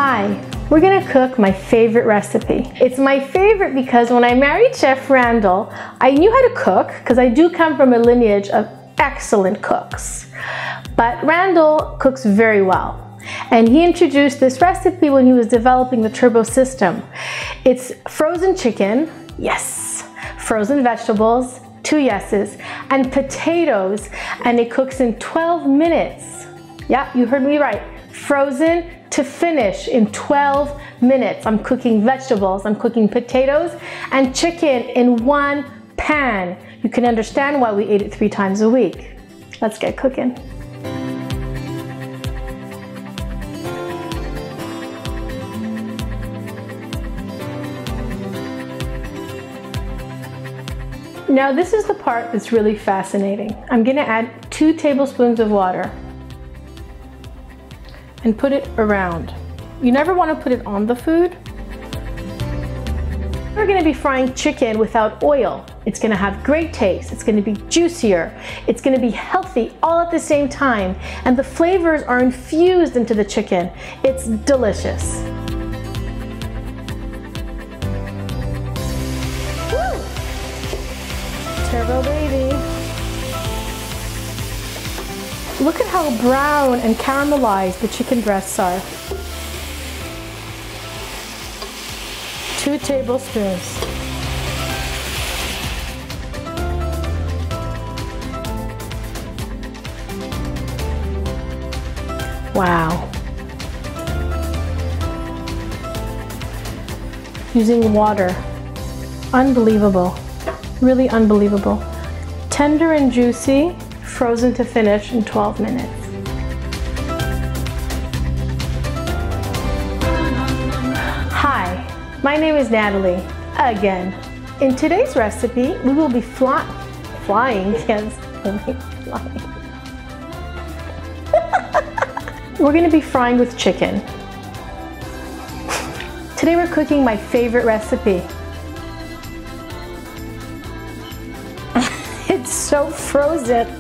Hi, we're gonna cook my favorite recipe. It's my favorite because when I married Chef Randall, I knew how to cook because I do come from a lineage of excellent cooks. But Randall cooks very well. And he introduced this recipe when he was developing the turbo system. It's frozen chicken, yes, frozen vegetables, 2 yeses, and potatoes, and it cooks in 12 minutes. Yeah, you heard me right. Frozen to finish in 12 minutes. I'm cooking vegetables, I'm cooking potatoes and chicken in one pan. You can understand why we ate it 3 times a week. Let's get cooking. Now this is the part that's really fascinating. I'm gonna add 2 tablespoons of water and put it around. You never wanna put it on the food. We're gonna be frying chicken without oil. It's gonna have great taste, it's gonna be juicier, it's gonna be healthy all at the same time, and the flavors are infused into the chicken. It's delicious. Turbo baby. Look at how brown and caramelized the chicken breasts are. 2 tablespoons. Wow. Using water. Unbelievable. Really unbelievable. Tender and juicy, frozen to finish in 12 minutes. Hi, my name is Natalie, again. In today's recipe, we will be flying, yes, flying. We're gonna be frying with chicken. Today we're cooking my favorite recipe. It's so frozen.